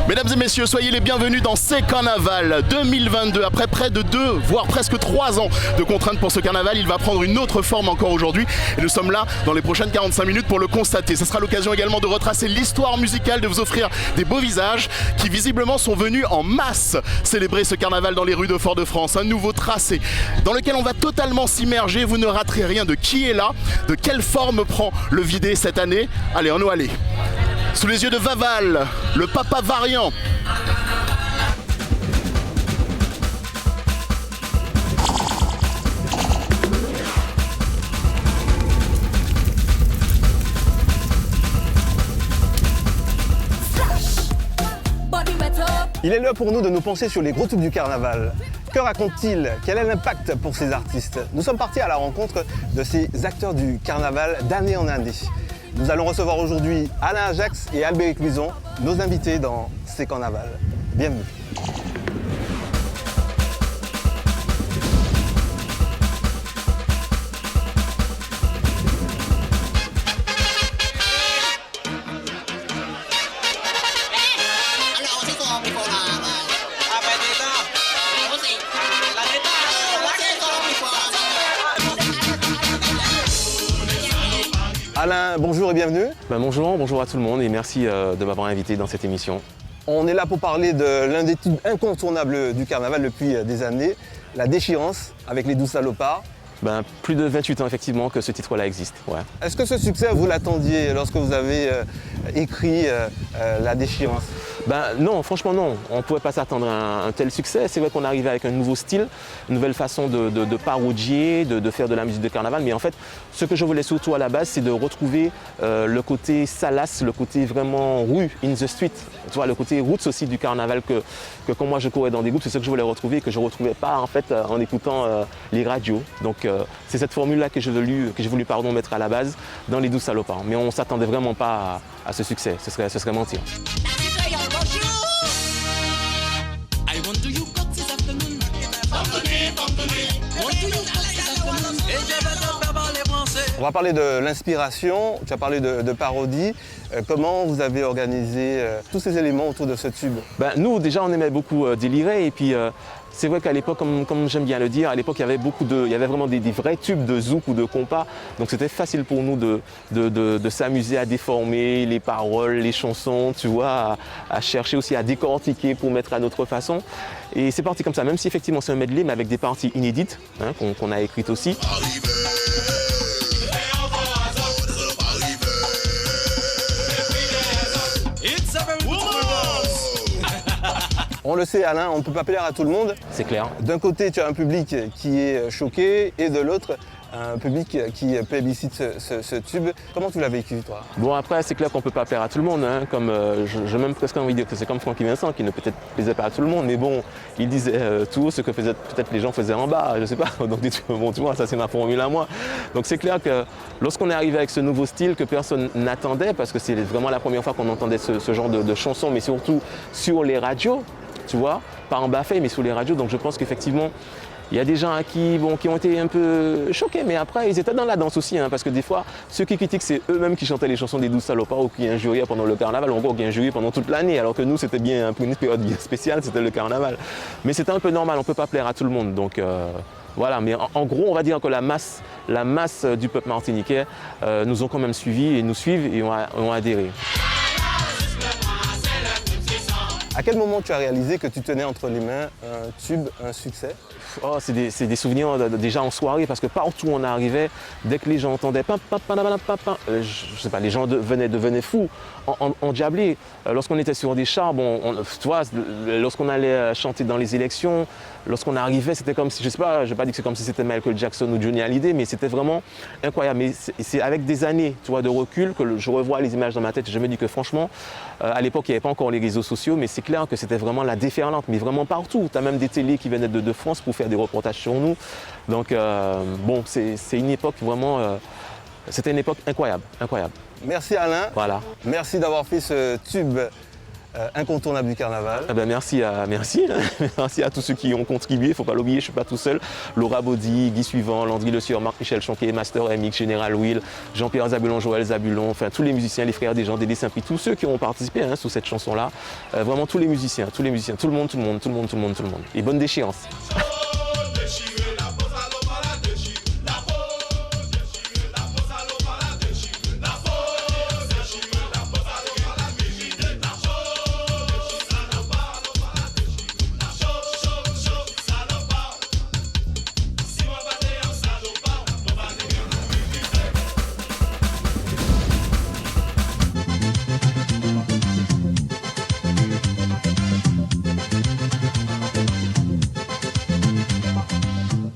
Mesdames et messieurs, soyez les bienvenus dans C'est Carnaval 2022. Après près de 2, voire presque 3 ans de contraintes pour ce carnaval, il va prendre une autre forme encore aujourd'hui. Et nous sommes là dans les prochaines 45 minutes pour le constater. Ce sera l'occasion également de retracer l'histoire musicale, de vous offrir des beaux visages qui visiblement sont venus en masse célébrer ce carnaval dans les rues de Fort-de-France. Un nouveau tracé dans lequel on va totalement s'immerger. Vous ne raterez rien de qui est là, de quelle forme prend le vidé cette année. Allez, on nous allez. Sous les yeux de Vaval, le papa variant. Il est l'heure pour nous de nous pencher sur les gros tubes du carnaval. Que racontent-ils? Quel est l'impact pour ces artistes? Nous sommes partis à la rencontre de ces acteurs du carnaval d'année en année. Nous allons recevoir aujourd'hui Alain Ajax et Albéric Luison, nos invités dans C'est Carnaval. Bienvenue. Alain, bonjour et bienvenue. Bonjour à tout le monde et merci de m'avoir invité dans cette émission. On est là pour parler de l'un des tubes incontournables du carnaval depuis des années, La Déchirance avec les 12 salopards. Plus de 28 ans effectivement que ce titre-là existe. Ouais. Est-ce que ce succès, vous l'attendiez lorsque vous avez écrit La Déchirance? Non, franchement non. On ne pouvait pas s'attendre à un tel succès. C'est vrai qu'on arrivait avec un nouveau style, une nouvelle façon de parodier, de faire de la musique de carnaval. Mais en fait, ce que je voulais surtout à la base, c'est de retrouver le côté salace, le côté vraiment rue, in the street. Tu vois, le côté roots aussi du carnaval que quand moi je courais dans des groupes, c'est ce que je voulais retrouver et que je ne retrouvais pas en fait en écoutant les radios. Donc c'est cette formule-là que j'ai voulu mettre à la base dans les 12 salopards. Mais on ne s'attendait vraiment pas à ce succès. Ce serait mentir. On va parler de l'inspiration, tu as parlé de parodie. Comment vous avez organisé tous ces éléments autour de ce tube? Nous, déjà, on aimait beaucoup délirer et puis c'est vrai qu'à l'époque, comme j'aime bien le dire, à l'époque, il y avait vraiment des vrais tubes de zouk ou de compas. Donc c'était facile pour nous de s'amuser à déformer les paroles, les chansons, tu vois, à chercher aussi à décortiquer pour mettre à notre façon. Et c'est parti comme ça, même si effectivement c'est un medley, mais avec des parties inédites qu'on a écrites aussi. On le sait Alain, on ne peut pas plaire à tout le monde. C'est clair. D'un côté, tu as un public qui est choqué et de l'autre, un public qui plébiscite ce tube. Comment tu l'as vécu toi? Bon après, c'est clair qu'on ne peut pas plaire à tout le monde. Comme j'ai même presque envie de dire que c'est comme Francky Vincent qui ne peut-être plaisait pas à tout le monde. Mais bon, il disait tout haut ce que peut-être les gens faisaient en bas, je sais pas. Donc bon, tu vois, ça c'est ma formule à moi. Donc c'est clair que lorsqu'on est arrivé avec ce nouveau style que personne n'attendait, parce que c'est vraiment la première fois qu'on entendait ce genre de chansons, mais surtout sur les radios. Tu vois, pas en Bafé, mais sous les radios. Donc je pense qu'effectivement, il y a des gens qui ont été un peu choqués, mais après, ils étaient dans la danse aussi, parce que des fois, ceux qui critiquent, c'est eux-mêmes qui chantaient les chansons des 12 salopards ou qui injuriaient pendant le carnaval, ou encore qui injuriaient pendant toute l'année, alors que nous, c'était bien pour une période bien spéciale, c'était le carnaval. Mais c'était un peu normal, on ne peut pas plaire à tout le monde. Donc voilà, mais en gros, on va dire que la masse du peuple martiniquais nous ont quand même suivis et nous suivent et ont adhéré. À quel moment tu as réalisé que tu tenais entre les mains un tube, un succès? C'est des souvenirs déjà en soirée parce que partout où on arrivait, dès que les gens entendaient je sais pas, les gens devenaient fous, endiablés. Lorsqu'on était sur des chars, tu vois, lorsqu'on allait chanter dans les élections, lorsqu'on arrivait, c'était comme si, je sais pas, je vais pas dire que c'est comme si c'était Michael Jackson ou Johnny Hallyday, mais c'était vraiment incroyable. Mais c'est avec des années, tu vois, de recul que je revois les images dans ma tête et je me dis que franchement, à l'époque, il n'y avait pas encore les réseaux sociaux, mais c'est clair que c'était vraiment la déferlante, mais vraiment partout. Tu as même des télés qui venaient de France pour faire des reportages sur nous. Donc c'est une époque vraiment, c'était une époque incroyable. Merci Alain. Voilà. Merci d'avoir fait ce tube incontournable du carnaval. Ah ben merci à tous ceux qui ont contribué, il ne faut pas l'oublier, je ne suis pas tout seul. Laura Baudy, Guy Suivant, Landry Le Sieur, Marc-Michel Chonquet, Master MX, Général Will, Jean-Pierre Zabulon, Joël Zabulon, enfin tous les musiciens, les frères des gens, Dédé Saint-Prix, tous ceux qui ont participé sous cette chanson-là, vraiment tous les musiciens, tout le monde. Et bonne déchéance.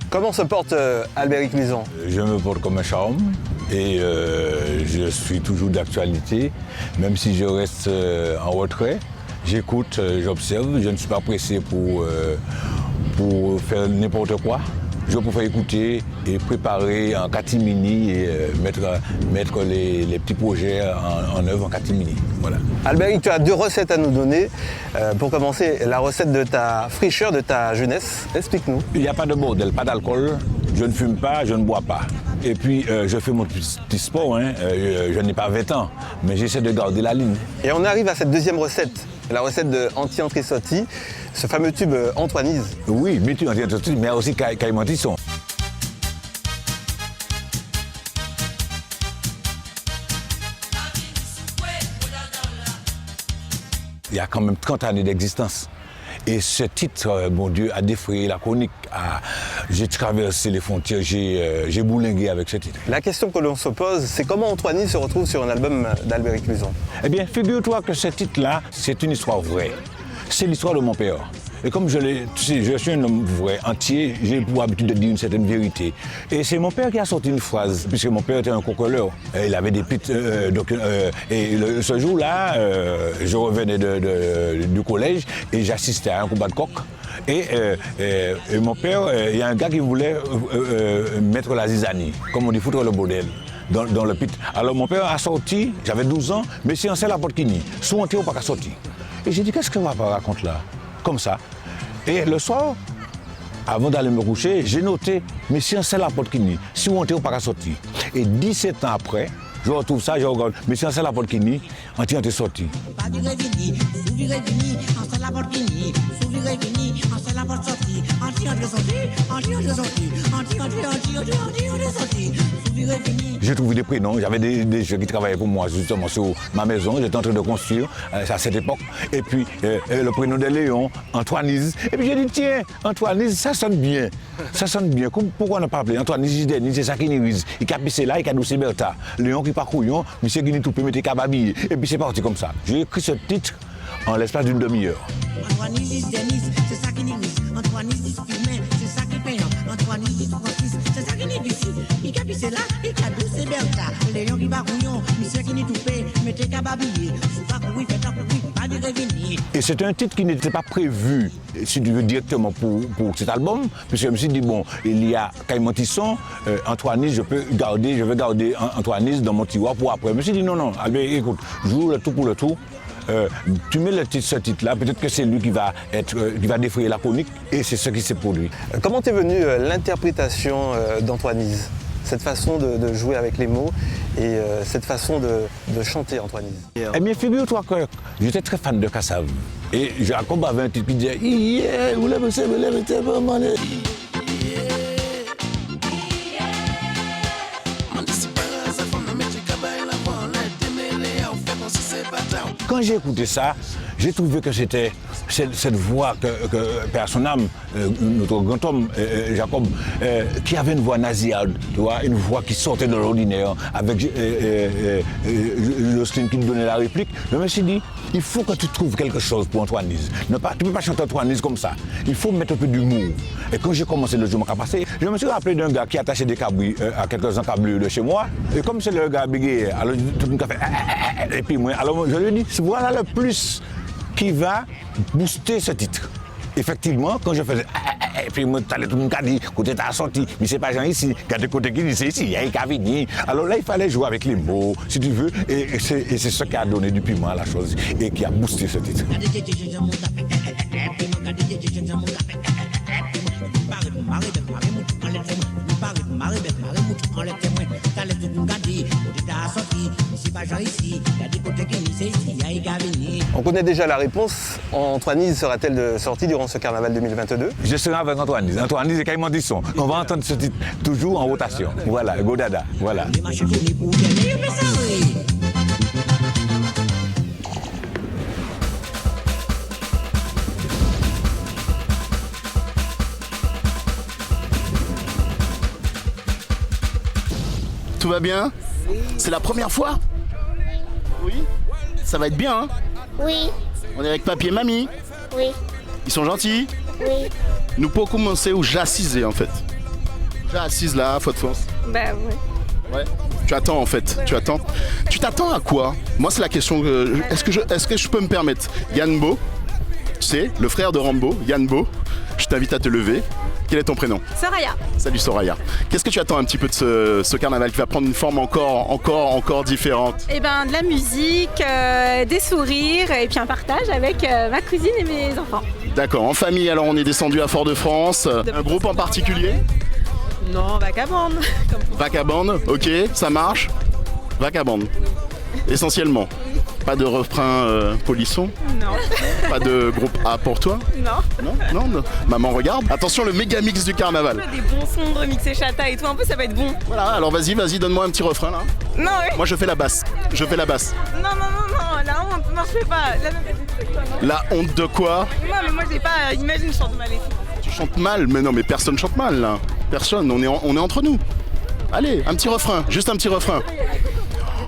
Comment se porte Albéric Luisan? Je me porte comme un charme et je suis toujours d'actualité, même si je reste en retrait. J'écoute, j'observe, je ne suis pas pressé pour faire n'importe quoi. Je préfère écouter et préparer en catimini et mettre les petits projets en œuvre en catimini. Voilà. Albéric, tu as 2 recettes à nous donner. Pour commencer, la recette de ta fraîcheur, de ta jeunesse. Explique-nous. Il n'y a pas de bordel, pas d'alcool, je ne fume pas, je ne bois pas. Et puis je fais mon petit sport, je n'ai pas 20 ans, mais j'essaie de garder la ligne. Et on arrive à cette deuxième recette, la recette de Anti-Antrisotti, ce fameux tube Antoinise. Oui, mais tu Anti-Antrisotti, mais aussi Caïman Tisson. Il y a quand même 30 années d'existence. Et ce titre, mon Dieu, a défrayé la chronique. J'ai traversé les frontières, j'ai bourlingué avec ce titre. La question que l'on se pose, c'est comment Antoinise se retrouve sur un album d'Albéric Luisan? Eh bien, figure-toi que ce titre-là, c'est une histoire vraie. C'est l'histoire de mon père. Et comme tu sais, je suis un homme vrai, entier, j'ai pour habitude de dire une certaine vérité. Et c'est mon père qui a sorti une phrase, puisque mon père était un coqueleur. Il avait des petites... ce jour-là, je revenais du collège et j'assistais à un combat de coq. Et mon père, il y a un gars qui voulait mettre la zizanie, comme on dit, foutre le bordel. Dans le pit. Alors mon père a sorti, j'avais 12 ans, mais c'est un seul à Porte-Kini, sous on tire ou pas qu'à sortir. Et j'ai dit, qu'est-ce que va pas raconter là? Comme ça. Et le soir, avant d'aller me coucher, j'ai noté, mais si on sait la Porte-Kini, si on tire ou pas qu'à sortir. Et 17 ans après, je retrouve ça, je regarde, mais si on sait la Porte-Kini, on tire sorti. J'ai trouvé des prénoms, j'avais des gens qui travaillaient pour moi justement sur ma maison, j'étais en train de construire à cette époque. Et puis le prénom de Léon, Antoinise. Et puis j'ai dit, tiens, Antoinise, ça sonne bien. Ça sonne bien. Pourquoi on n'a pas appelé Antoinise, c'est ça qui nous dit. Il a pissé là, il a doucé Bertha. Léon qui parcouillon, monsieur qui tout peut mettre cababille. Et puis c'est parti comme ça. J'ai écrit ce titre en l'espace d'une demi-heure. Antoinise, c'est ça qui nous dit. Antoinise, c'est ça qui paye. Antoinise, c'est ça qui nous dit. Il a pissé là, il a doucé Bertha. Léon qui parcouillon, monsieur qui tout peut mettre cababille. Et c'est un titre qui n'était pas prévu, si tu veux, directement pour cet album, puisque je me suis dit, bon, il y a Caïman Tisson, Antoinise, je veux garder Antoinise dans mon tiroir pour après. Je me suis dit, non, Albert, écoute, joue le tout pour le tout. Tu mets ce titre-là, peut-être que c'est lui qui va défrayer la chronique, et c'est ce qui s'est produit. Comment t'es venue l'interprétation d'Antoinise? Cette façon de jouer avec les mots et cette façon de chanter Antoinise. Eh bien, figure-toi que j'étais très fan de Kassav. Et Jacob avait un titre qui disait « Yeah, vous l'avez c'est vraiment... » Quand j'ai écouté ça, j'ai trouvé que c'était cette voix que perd son âme, notre grand homme, Jacob, qui avait une voix nasillarde, tu vois, une voix qui sortait de l'ordinaire, avec Jocelyne qui nous donnait la réplique. Je me suis dit, il faut que tu trouves quelque chose pour Antoinise. Tu ne peux pas chanter Antoinise comme ça. Il faut mettre un peu d'humour. Et quand j'ai commencé le jour qui a passé, je me suis rappelé d'un gars qui attachait des cabris à quelques encablures de chez moi. Et comme c'est le gars bégayé, alors tout le monde a fait et puis moi, alors je lui ai dit, voilà le plus qui va booster ce titre. Effectivement, quand je faisais Et puis, moi, tout le monde a dit, côté t'as sorti, mais c'est pas gens ici. Quand tu côté qui dit, c'est ici, il y a un cavini. Alors là, il fallait jouer avec les mots, si tu veux. Et c'est ce qui a donné du piment à la chose et qui a boosté ce titre. On connaît déjà la réponse. Antoinise sera-t-elle sortie durant ce carnaval 2022? Je serai avec Antoinise. Antoinise est carrément du son. On va entendre ce titre toujours en rotation. Voilà, Godada. Voilà. Tout va bien? C'est la première fois? Oui. Ça va être bien, hein? Oui, On est avec papy et mamie. oui, Ils sont gentils. oui. Nous pouvons commencer où j'assisais en fait. J'assise là, faute force. Bah ouais. Ouais. Tu attends en fait, tu attends. Tu t'attends à quoi? Moi c'est la question que... Est-ce que je peux me permettre? Yann Bo, tu sais, le frère de Rambo, Yann Bo, je t'invite à te lever. Quel est ton prénom? Soraya. Salut Soraya. Qu'est-ce que tu attends un petit peu de ce carnaval qui va prendre une forme encore différente? Et ben de la musique, des sourires et puis un partage avec ma cousine et mes enfants. D'accord, en famille alors on est descendu à Fort-de-France. Un groupe en particulier? Non, vagabonde. Vagabonde, ok, ça marche. Vagabonde, essentiellement. Pas de refrain polisson? Non. Pas de groupe A pour toi? Non. Non. Maman regarde. Attention, le méga mix du carnaval. Des bons sons de remixer chata et tout, un peu ça va être bon. Voilà, alors vas-y, donne-moi un petit refrain là. Non, oui. Moi je fais la basse. Non, la honte, non, je fais pas. Là, non, La honte de quoi? non, mais moi j'ai pas. Imagine, je chante mal et tout. Tu chantes mal? Mais non, mais personne chante mal là. Personne, on est entre nous. Allez, un petit refrain, juste un petit refrain.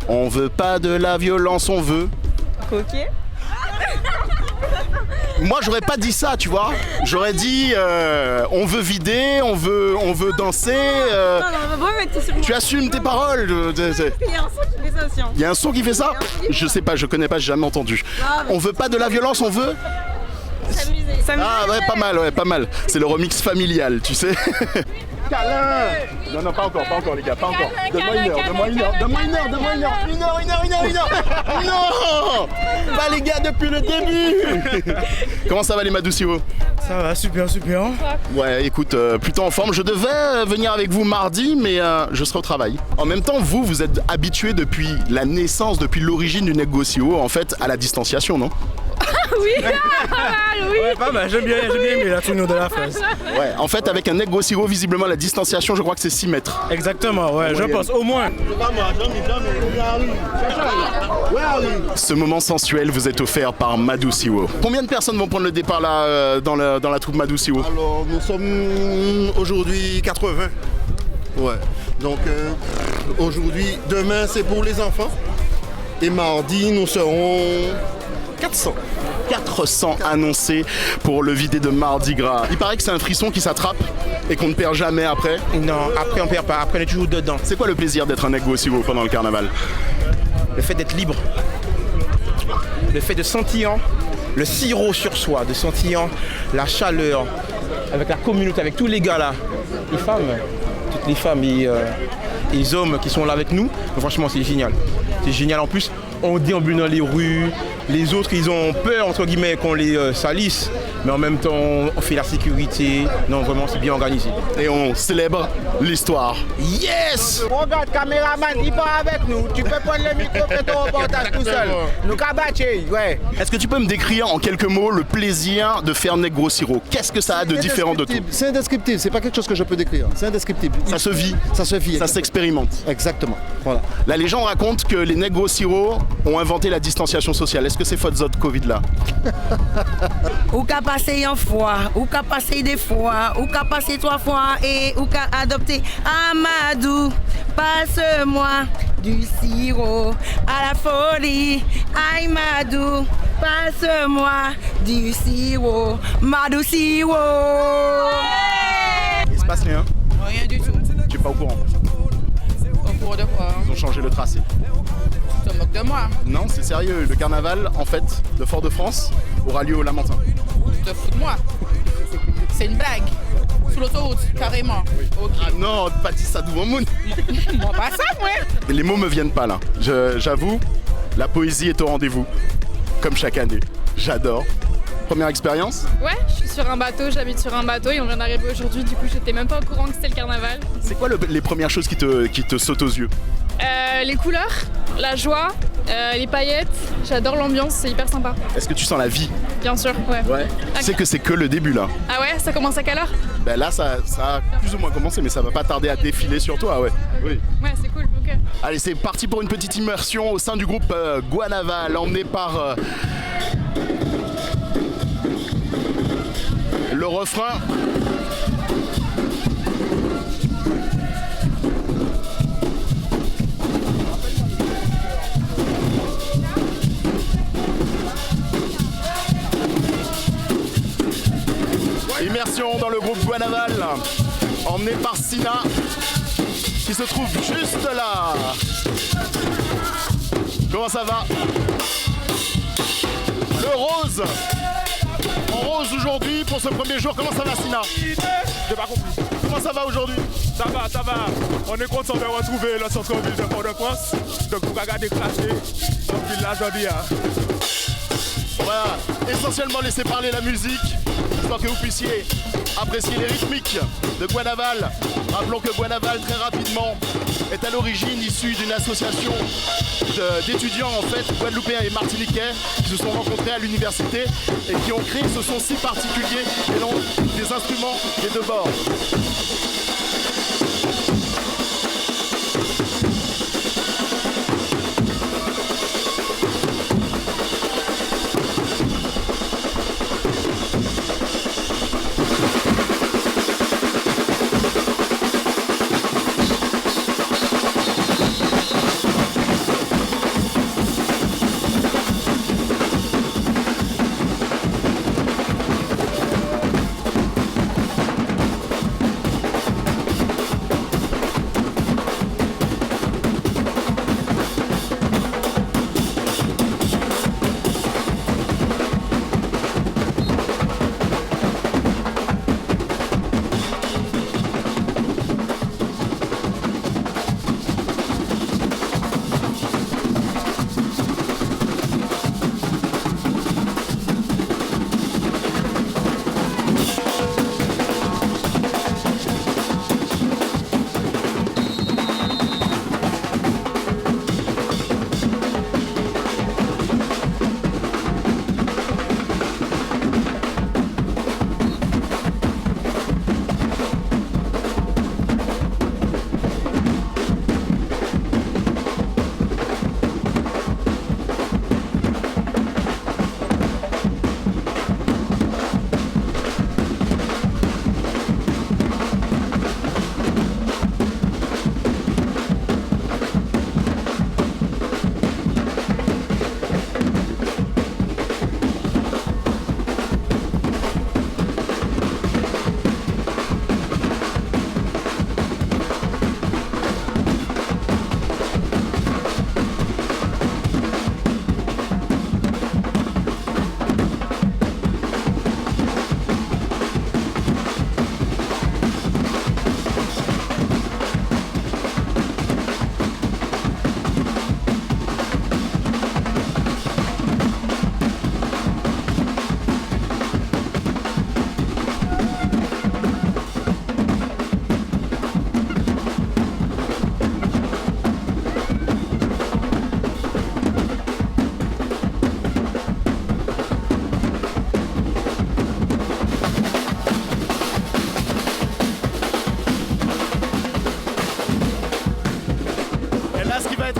On veut pas de la violence, on veut. Ok. Moi j'aurais pas dit ça, tu vois. J'aurais dit on veut vider, on veut danser. Non, mais Tu assumes tes paroles. il y a un son qui fait ça aussi. Hein. Il y a un son qui fait ça? Je sais pas, je connais pas, j'ai jamais entendu. On veut pas de la violence, on veut. S'amuser. Ah ouais, pas mal. C'est le remix familial, tu sais. Câlin! Non, pas encore les gars, pas encore. Donne-moi une heure. Non! Pas les gars depuis le début. Comment ça va les Madouciwo? Ça va, super. Ouais, écoute, plutôt en forme. Je devais venir avec vous mardi, mais je serai au travail. En même temps, vous êtes habitués depuis la naissance, depuis l'origine du Negocio, en fait, à la distanciation, non? Oui. Ouais, pas mal, j'aime bien aimer la tournure de la phrase. Ouais, en fait, avec un Negocio, visiblement, la distanciation, je crois que c'est 6 mètres. Exactement, ouais, je pense, au moins. Ce moment sensuel vous est offert par Madouciwo. Combien de personnes vont prendre le départ là dans la troupe Madouciwo? Alors, nous sommes aujourd'hui 80. Ouais. Donc, aujourd'hui, demain, c'est pour les enfants. Et mardi, nous serons 400. 400 annoncés pour le vidé de Mardi Gras. Il paraît que c'est un frisson qui s'attrape et qu'on ne perd jamais après. Non, après on perd pas, après on est toujours dedans. C'est quoi le plaisir d'être un Negocio pendant le carnaval? Le fait d'être libre. Le fait de sentir le sirop sur soi, de sentir la chaleur avec la communauté, avec tous les gars là, les femmes, toutes les femmes et les hommes qui sont là avec nous. Donc, franchement, c'est génial. C'est génial. En plus, on déambule dans les rues. Les autres, ils ont peur, entre guillemets, qu'on les salisse. Mais en même temps, on fait la sécurité. Non, vraiment, c'est bien organisé. Et on célèbre l'histoire. Yes! Regarde, caméraman, il part avec nous. Tu peux prendre le micro, faire ton reportage tout seul. Nous cabacher, ouais. Est-ce que tu peux me décrire en quelques mots le plaisir de faire Negocio? Qu'est-ce que ça a de différent de tout? C'est indescriptible, c'est pas quelque chose que je peux décrire. C'est indescriptible. Ça se vit, Ça se vit. ça s'expérimente. Exactement. Voilà. La légende raconte que les Negocio ont inventé la distanciation sociale. Est-ce que c'est faute de Covid là? Ou qu'a passé une fois, ou qu'a passé des fois, ou qu'a passé 3 fois et ou qu'a adopté Amadou. Passe-moi du sirop à la folie. Aïe Madou, passe-moi du sirop, Madou sirop. Il se passe rien? Rien du tout. Tu es pas au courant? Au cours de quoi? Ils ont changé le tracé. Tu te moques de moi? Non, c'est sérieux. Le carnaval, en fait, de Fort-de-France aura lieu au Lamentin. Tu te fous de moi? c'est une blague. Sur l'autoroute, carrément. Ok. Ah non, pas dit ça devant moi. Moi, pas ça, moi. Les mots me viennent pas là. J'avoue, la poésie est au rendez-vous. Comme chaque année. J'adore. Première expérience? Ouais, je suis sur un bateau, j'habite sur un bateau et on vient d'arriver aujourd'hui, du coup j'étais même pas au courant que c'était le carnaval. C'est quoi les premières choses qui te sautent aux yeux? Les couleurs, la joie, les paillettes, j'adore l'ambiance, c'est hyper sympa. Est-ce que tu sens la vie? Bien sûr, ouais. Ouais. Tu sais que c'est que le début là. Ah ouais, ça commence à quelle heure? Ben là ça a plus ou moins commencé mais ça va pas tarder à défiler sur toi, ouais. Oui. Ouais, c'est cool, ok. Allez, c'est parti pour une petite immersion au sein du groupe Guanaval, emmené par le refrain. Immersion dans le groupe Guanaval, emmené par Sina, qui se trouve juste là. Comment ça va? Le rose, en rose aujourd'hui pour ce premier jour. Comment ça va, Sina? J'ai pas compris. Comment ça va aujourd'hui? Ça va, ça va. On est content de retrouver le centre-ville de Port-de-France. Donc pour regarder classer dans le village aujourd'hui. Voilà, essentiellement laisser parler la musique, histoire que vous puissiez apprécier les rythmiques de Guanaval. Rappelons que Guanaval, très rapidement, est à l'origine issue d'une association d'étudiants en fait, guadeloupéens et martiniquais qui se sont rencontrés à l'université et qui ont créé ce son si particulier mêlant des instruments des deux bords.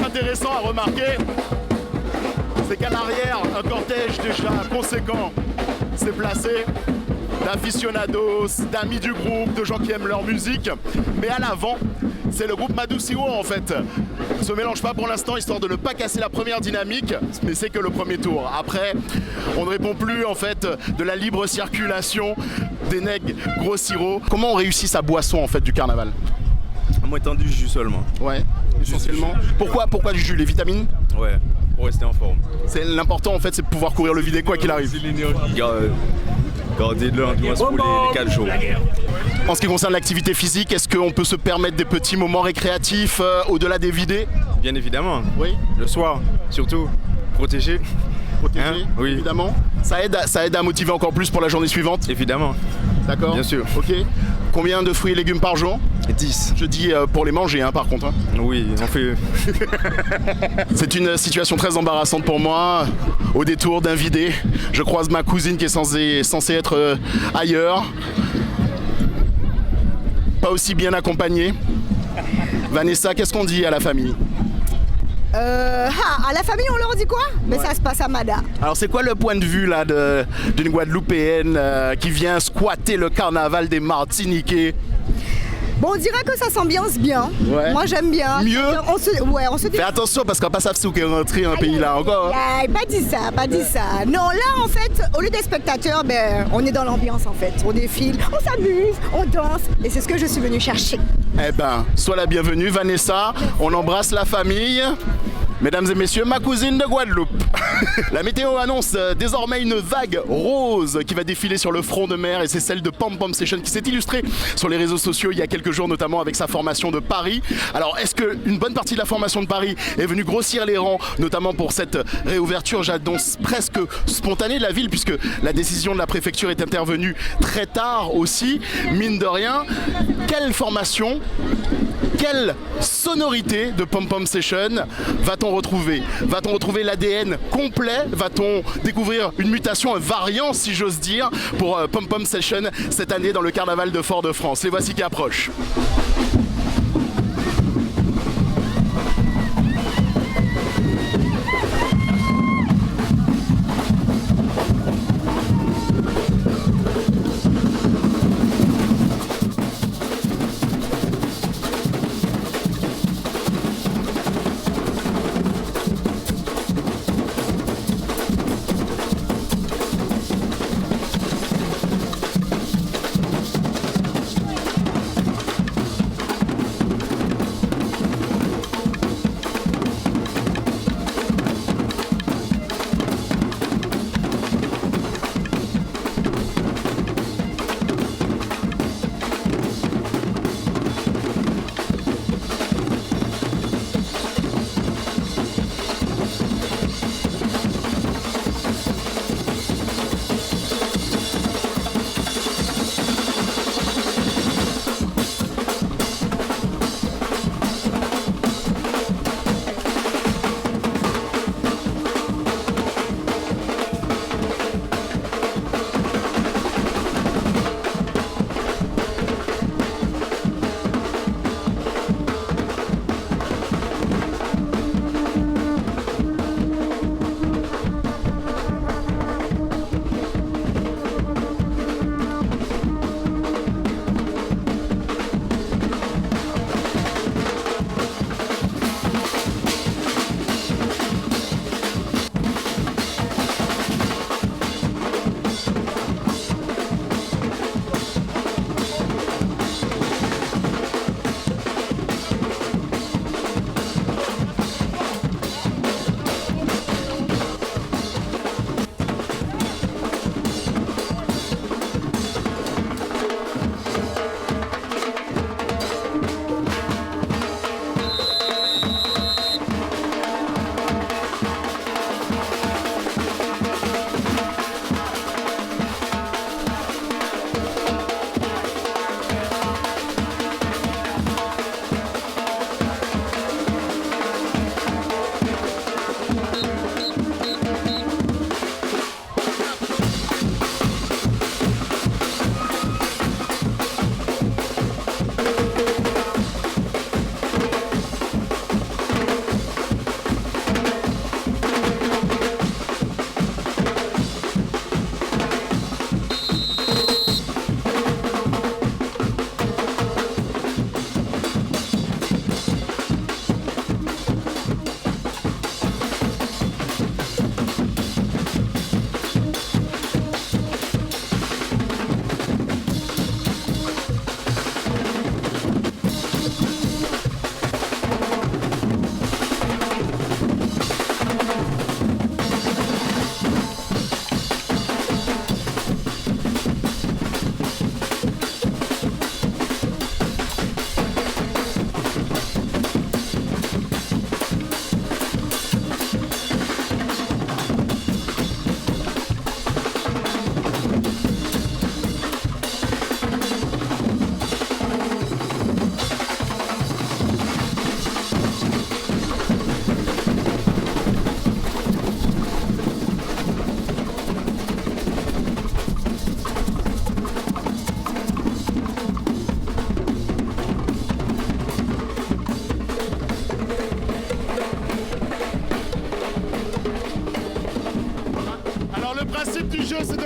Intéressant à remarquer, c'est qu'à l'arrière, un cortège déjà conséquent s'est placé, d'aficionados, d'amis du groupe, de gens qui aiment leur musique. Mais à l'avant, c'est le groupe Madouciwo en fait. On se mélange pas pour l'instant, histoire de ne pas casser la première dynamique, mais c'est que le premier tour. Après, on ne répond plus en fait de la libre circulation des nègres gros sirop. Comment on réussit sa boisson en fait du carnaval? Moi étant du jus seulement. Ouais, essentiellement. Pourquoi du jus? Les vitamines? Ouais, pour rester en forme. C'est l'important en fait, c'est de pouvoir courir le vide quoi qu'il arrive. C'est l'énergie. garder de l'endurance pour les 4 jours. En ce qui concerne l'activité physique, est-ce qu'on peut se permettre des petits moments récréatifs au-delà des vidées? Bien évidemment. Oui. Le soir, surtout, protéger. Protéger, Hein? Oui. évidemment. Ça aide à motiver encore plus pour la journée suivante? Évidemment. D'accord. Bien sûr. Ok. Combien de fruits et légumes par jour? 10. Je dis pour les manger, hein, par contre. Hein. Oui, on fait. C'est une situation très embarrassante pour moi. Au détour d'un vidé, je croise ma cousine qui est censée être ailleurs. Pas aussi bien accompagnée. Vanessa, qu'est-ce qu'on dit à la famille? À la famille, on leur dit quoi? Mais ça se passe à Mada. Alors c'est quoi le point de vue là d'une Guadeloupéenne qui vient squatter le carnaval des Martiniquais? Bon, on dirait que ça s'ambiance bien. Ouais. Moi, j'aime bien. Mieux? On se dit. Fais attention parce qu'on va pas savoir si vous est rentré un pays là encore. Pas dit ça, pas dit ça. Non, là, en fait, au lieu des spectateurs, on est dans l'ambiance, en fait. On défile, on s'amuse, on danse. Et c'est ce que je suis venue chercher. Eh ben, sois la bienvenue, Vanessa. On embrasse la famille. Mesdames et messieurs, ma cousine de Guadeloupe. La météo annonce désormais une vague rose qui va défiler sur le front de mer et c'est celle de Pom Pom Session qui s'est illustrée sur les réseaux sociaux il y a quelques jours, notamment avec sa formation de Paris. Alors, est-ce qu'une bonne partie de la formation de Paris est venue grossir les rangs, notamment pour cette réouverture, j'annonce presque spontanée de la ville, puisque la décision de la préfecture est intervenue très tard aussi, mine de rien. Quelle formation, quelle sonorité de Pom Pom Session va-t-on retrouver? Va-t-on retrouver l'ADN complet? Va-t-on découvrir une mutation, un variant si j'ose dire, pour Pom Pom Session cette année dans le carnaval de Fort-de-France? Les voici qui approchent.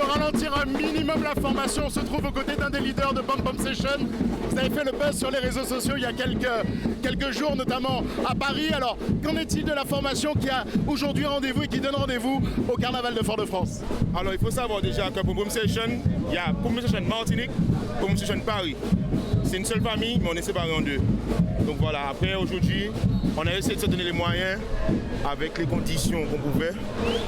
ralentir un minimum la formation. On se trouve aux côtés d'un des leaders de Bam Bam Session. Vous avez fait le buzz sur les réseaux sociaux il y a quelques jours, notamment à Paris. Alors, qu'en est-il de la formation qui a aujourd'hui rendez-vous et qui donne rendez-vous au Carnaval de Fort-de-France? Alors, il faut savoir déjà que pour Bam Session, il y a Bam Session Martinique, Bam Session Paris. C'est une seule famille, mais on est séparés en deux. Donc voilà, après aujourd'hui, on a essayé de se donner les moyens avec les conditions qu'on pouvait.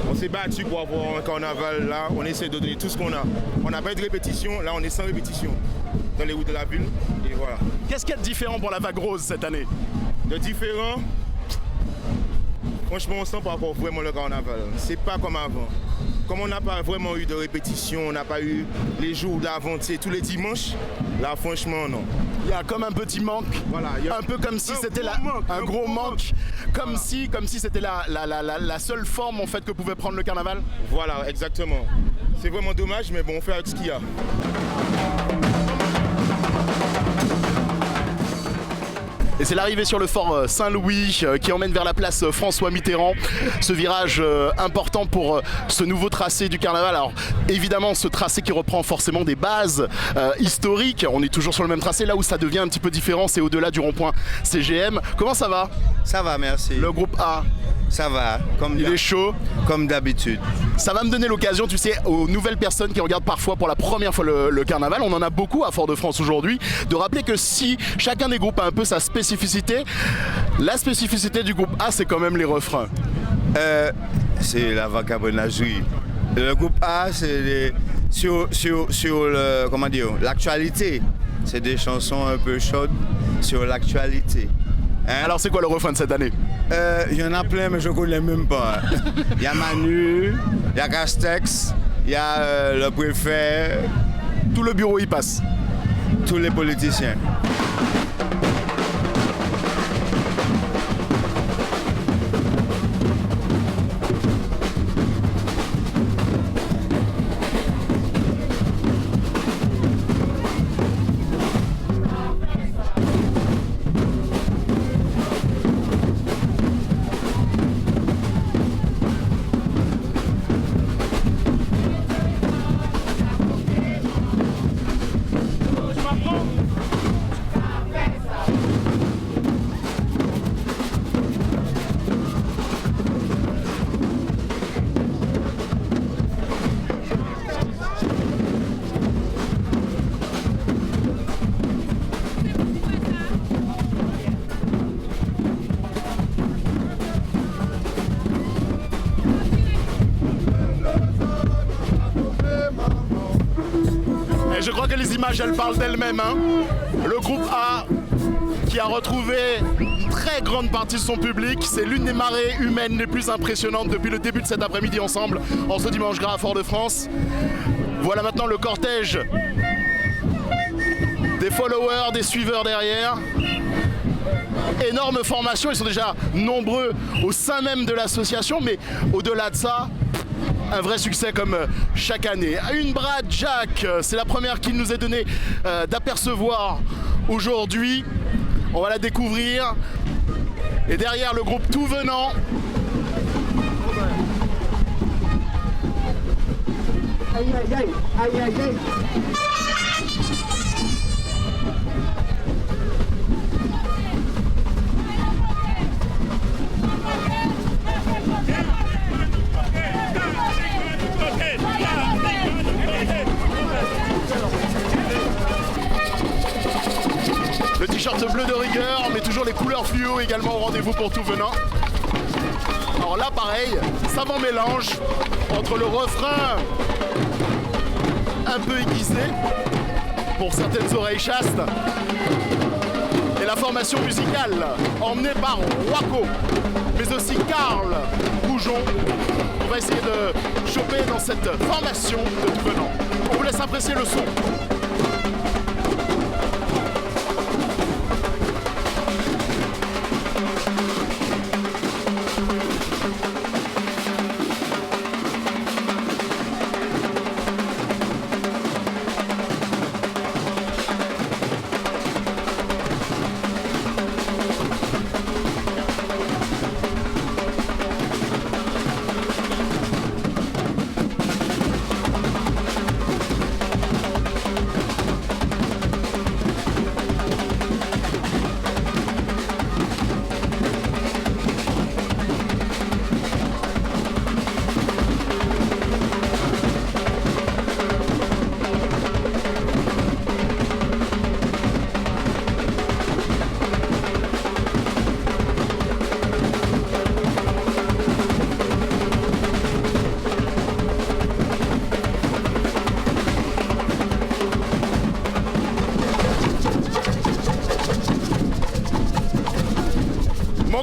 On s'est battu pour avoir un carnaval là, on essaie de donner tout ce qu'on a. On n'a pas eu de répétition, là on est sans répétition dans les routes de la ville. Et voilà. Qu'est-ce qu'il y a de différent pour la vague rose cette année? De différent, franchement on sent pas encore vraiment le carnaval. C'est pas comme avant. Comme on n'a pas vraiment eu de répétition, on n'a pas eu les jours d'avant, tous les dimanches, là franchement non. Il y a comme un petit manque, voilà, un peu comme si c'était un gros manque, comme si c'était la seule forme en fait que pouvait prendre le carnaval. Voilà, exactement. C'est vraiment dommage, mais bon, on fait avec ce qu'il y a. Et c'est l'arrivée sur le fort Saint-Louis qui emmène vers la place François Mitterrand. Ce virage important pour ce nouveau tracé du carnaval. Alors évidemment ce tracé qui reprend forcément des bases historiques. On est toujours sur le même tracé. Là où ça devient un petit peu différent, c'est au-delà du rond-point CGM. Comment ça va? Ça va, merci. Le groupe A? Ça va, il est chaud. Comme d'habitude. Ça va me donner l'occasion, tu sais, aux nouvelles personnes qui regardent parfois pour la première fois le carnaval, on en a beaucoup à Fort-de-France aujourd'hui, de rappeler que si chacun des groupes a un peu sa spécificité, la spécificité du groupe A, c'est quand même les refrains. C'est la vagabondagerie. Le groupe A, c'est sur l'actualité. C'est des chansons un peu chaudes sur l'actualité. Hein? Alors c'est quoi le refrain de cette année? Il y en a plein mais je ne connais même pas. Il y a Manu, il y a Castex, il y a le préfet. Tout le bureau y passe. Tous les politiciens. Je crois que les images, elles parlent d'elles-mêmes. Hein. Le groupe A, qui a retrouvé une très grande partie de son public, c'est l'une des marées humaines les plus impressionnantes depuis le début de cet après-midi ensemble, en ce dimanche gras à Fort-de-France. Voilà maintenant le cortège des followers, des suiveurs derrière. Énorme formation, ils sont déjà nombreux au sein même de l'association, mais au-delà de ça, un vrai succès comme chaque année. Une Brad Jack, c'est la première qu'il nous est donné d'apercevoir aujourd'hui. On va la découvrir. Et derrière le groupe Tout Venant. Aïe aïe aïe, aïe aïe aïe. Le t-shirt bleu de rigueur, mais toujours les couleurs fluo également au rendez-vous pour Tout Venant. Alors là pareil, savant mélange entre le refrain un peu aiguisé pour certaines oreilles chastes et la formation musicale emmenée par Waco, mais aussi Karl Goujon. On va essayer de choper dans cette formation de Tout Venant. On vous laisse apprécier le son.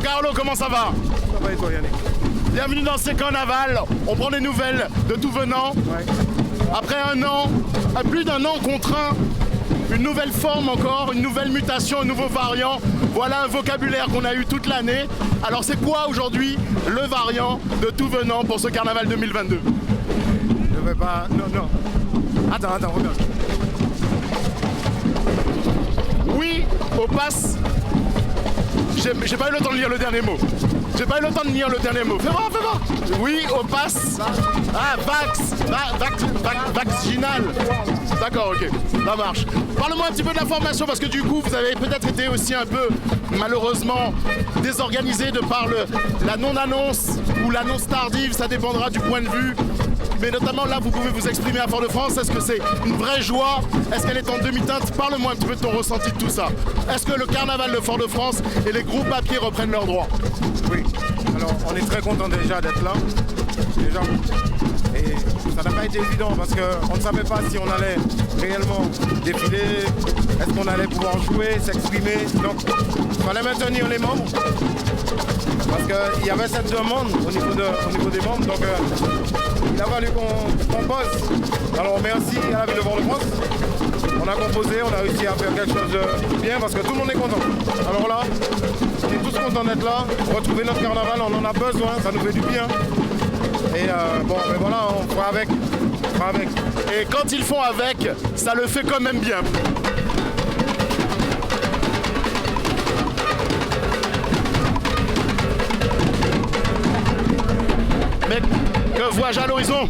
Carlo, comment ça va? Ça va et toi, Yannick? Bienvenue dans ces carnavals. On prend des nouvelles de tout venant. Ouais. Après un an, plus d'un an contraint, une nouvelle forme encore, une nouvelle mutation, un nouveau variant. Voilà un vocabulaire qu'on a eu toute l'année. Alors c'est quoi aujourd'hui le variant de tout venant pour ce carnaval 2022? Je vais pas... Non. Attends, regarde. Oui, au pass. J'ai pas eu le temps de lire le dernier mot. Fais voir. Oui, au pass. Ah, vaccinal. D'accord, ok, ça marche. Parle-moi un petit peu de la formation parce que du coup, vous avez peut-être été aussi un peu, malheureusement, désorganisé de par la non-annonce ou l'annonce tardive, ça dépendra du point de vue. Mais notamment là, vous pouvez vous exprimer à Fort-de-France. Est-ce que c'est une vraie joie? Est-ce qu'elle est en demi-teinte? Parle-moi un petit peu de ton ressenti de tout ça. Est-ce que le carnaval de Fort-de-France et les groupes à pied reprennent leurs droits? Oui. Alors, on est très content déjà d'être là. Déjà. Et ça n'a pas été évident parce qu'on ne savait pas si on allait réellement défiler, est-ce qu'on allait pouvoir jouer, s'exprimer. Donc, il fallait maintenir les membres. Parce qu'il y avait cette demande au niveau des membres. Donc, il a fallu qu'on pose. Alors, merci à la ville de Fort-de-France. On a composé, on a réussi à faire quelque chose de bien parce que tout le monde est content. Alors là, on est tous contents d'être là, retrouver notre carnaval, on en a besoin, ça nous fait du bien. Et bon, mais voilà, on fera avec. Et quand ils font avec, ça le fait quand même bien. Mais que vois-je à l'horizon?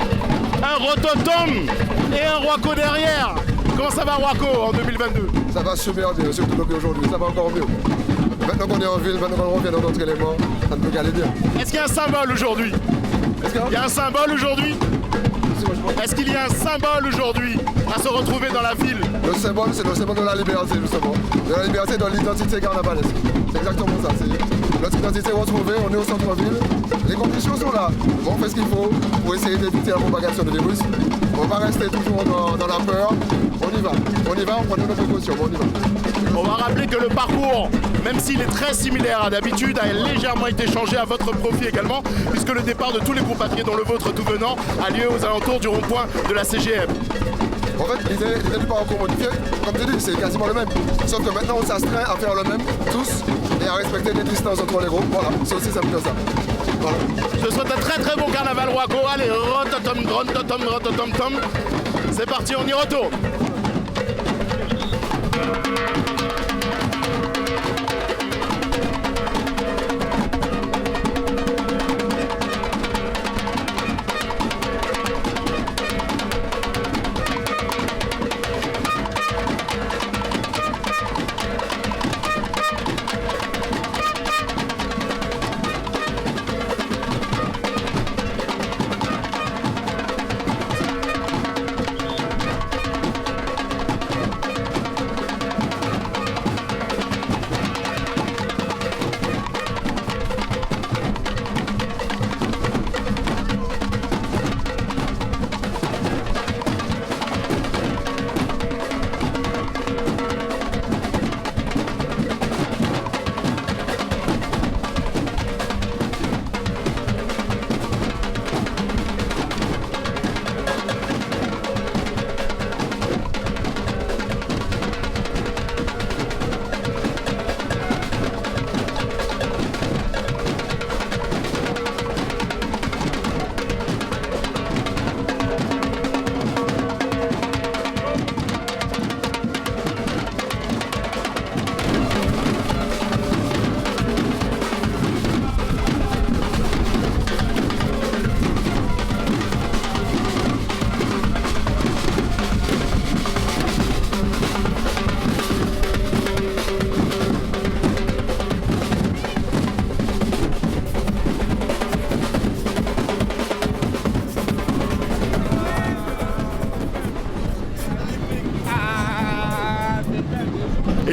Un rototom et un Roaco derrière. Comment ça va Roaco en 2022? Ça va super bien, surtout depuis aujourd'hui, ça va encore mieux. Maintenant qu'on est en ville, maintenant qu'on revient dans notre élément, ça ne peut qu'aller bien. Est-ce qu'il y a un symbole aujourd'hui? Il y a un symbole aujourd'hui? Est-ce qu'il y a un symbole aujourd'hui à se retrouver dans la ville? Le symbole, c'est le symbole de la liberté, justement. De la liberté, de l'identité carnavalesque. C'est exactement ça. C'est notre identité retrouvée, on est au centre-ville. Les conditions sont là. On fait ce qu'il faut pour essayer d'éviter la propagation du virus. On va rester toujours dans la peur. On y va, on prend nos précautions, on y va. On va rappeler que le parcours, même s'il est très similaire à d'habitude, a légèrement été changé à votre profit également, puisque le départ de tous les groupes à pied, dont le vôtre tout venant, a lieu aux alentours du rond-point de la CGM. En fait, l'idée du parcours modifié, comme tu dis, c'est quasiment le même. Sauf que maintenant, on s'astreint à faire le même, tous, et à respecter les distances entre les groupes. Voilà, c'est aussi simple que ça. Voilà. Je souhaite un très très bon carnaval Roaco. Allez, rototom. C'est parti, on y retourne.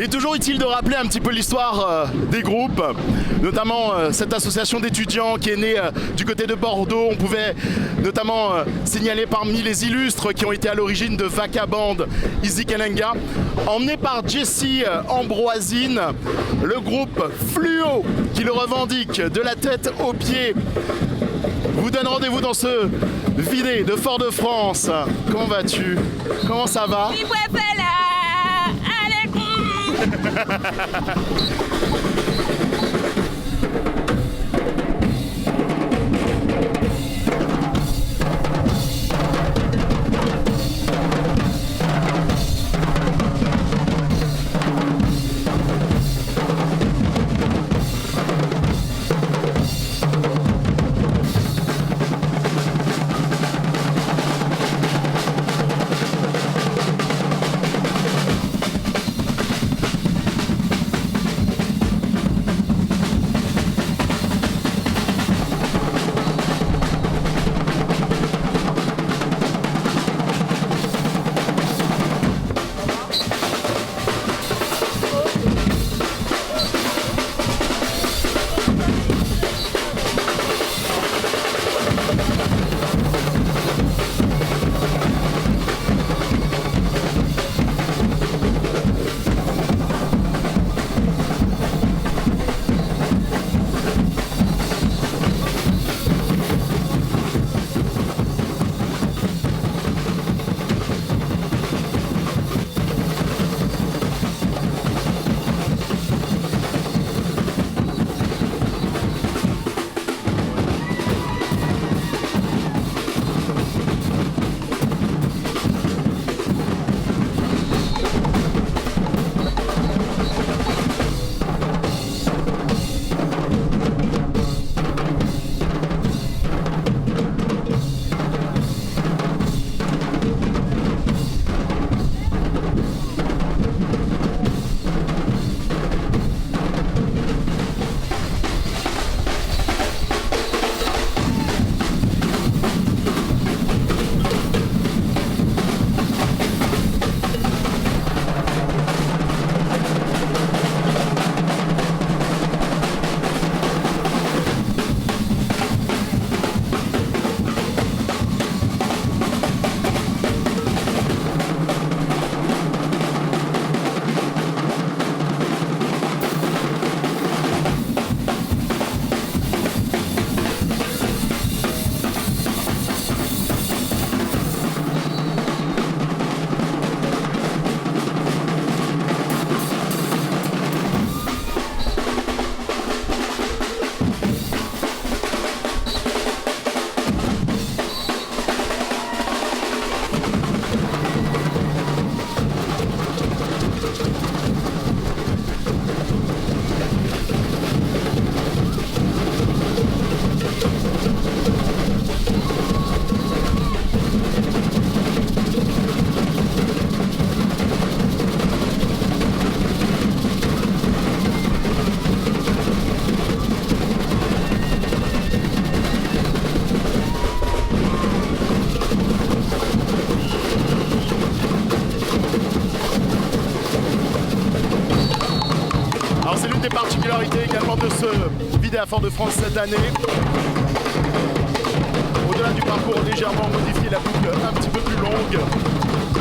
Il est toujours utile de rappeler un petit peu l'histoire des groupes, notamment cette association d'étudiants qui est née du côté de Bordeaux. On pouvait notamment signaler parmi les illustres qui ont été à l'origine de Vacaband, Easy Kalenga, emmené par Jesse Ambroisine, le groupe Fluo qui le revendique de la tête aux pieds. Vous donne rendez-vous dans ce vidé de Fort-de-France. Comment vas-tu? Comment ça va? Également de ce vidé à Fort-de-France cette année. Au-delà du parcours légèrement modifié, la boucle un petit peu plus longue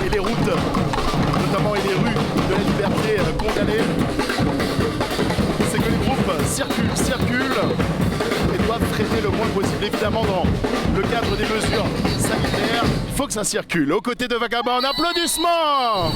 et les routes, notamment et les rues de la liberté condamnées, c'est que les groupes circulent et doivent traiter le moins possible. Évidemment, dans le cadre des mesures sanitaires, il faut que ça circule. Aux côtés de Vagabond, applaudissements!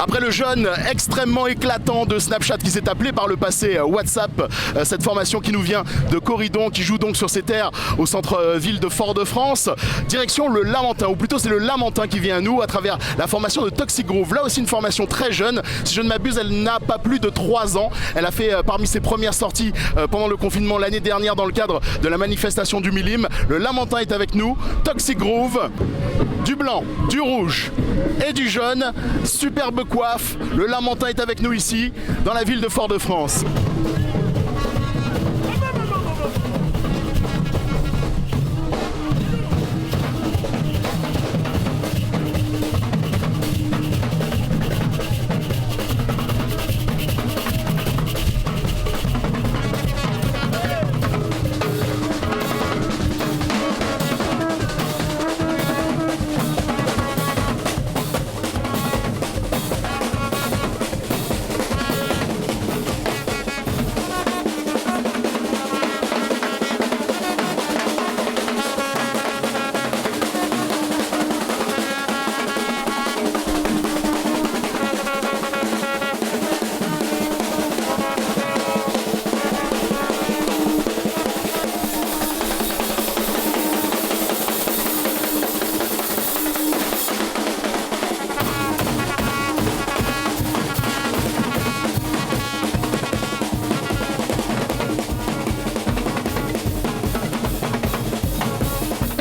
Après le jeune extrêmement éclatant de Snapchat qui s'est appelé par le passé WhatsApp, cette formation qui nous vient de Corridon, qui joue donc sur ses terres au centre-ville de Fort-de-France, direction le Lamentin, ou plutôt c'est le Lamentin qui vient à nous à travers la formation de Toxic Groove. Là aussi une formation très jeune, si je ne m'abuse elle n'a pas plus de 3 ans, elle a fait parmi ses premières sorties pendant le confinement l'année dernière dans le cadre de la manifestation du Milim. Le Lamentin est avec nous, Toxic Groove, du blanc, du rouge et du jaune, superbe coiffe, le Lamentin est avec nous ici dans la ville de Fort-de-France.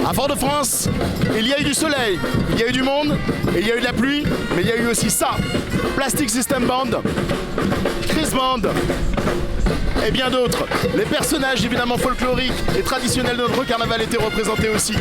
À Fort-de-France, il y a eu du soleil, il y a eu du monde, et il y a eu de la pluie, mais il y a eu aussi ça. Plastic System Band, Chris Band et bien d'autres. Les personnages évidemment folkloriques et traditionnels de notre carnaval étaient représentés aussi.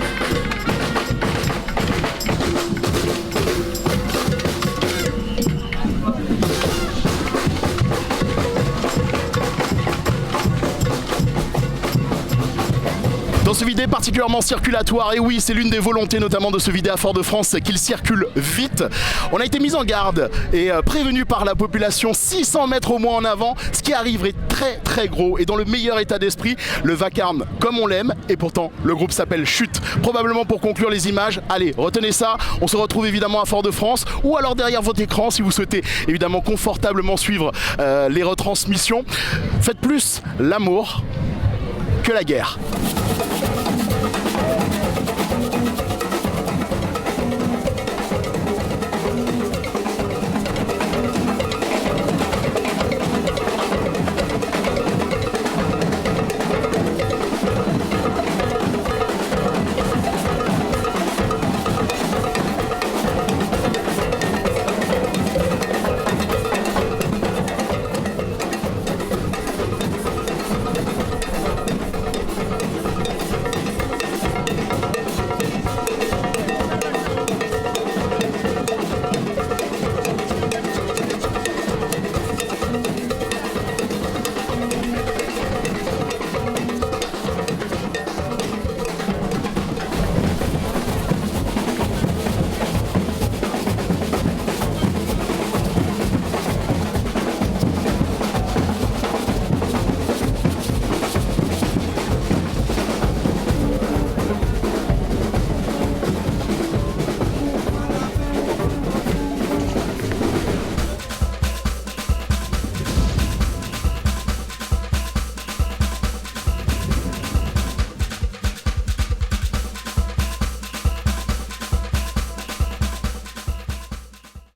Dans ce vidé particulièrement circulatoire, et oui c'est l'une des volontés notamment de ce vidé à Fort-de-France qu'il circule vite. On a été mis en garde et prévenu par la population 600 mètres au moins en avant, ce qui arriverait très gros et dans le meilleur état d'esprit, le vacarme comme on l'aime et pourtant le groupe s'appelle Chute. Probablement pour conclure les images, allez retenez ça, on se retrouve évidemment à Fort-de-France ou alors derrière votre écran si vous souhaitez évidemment confortablement suivre les retransmissions. Faites plus l'amour que la guerre.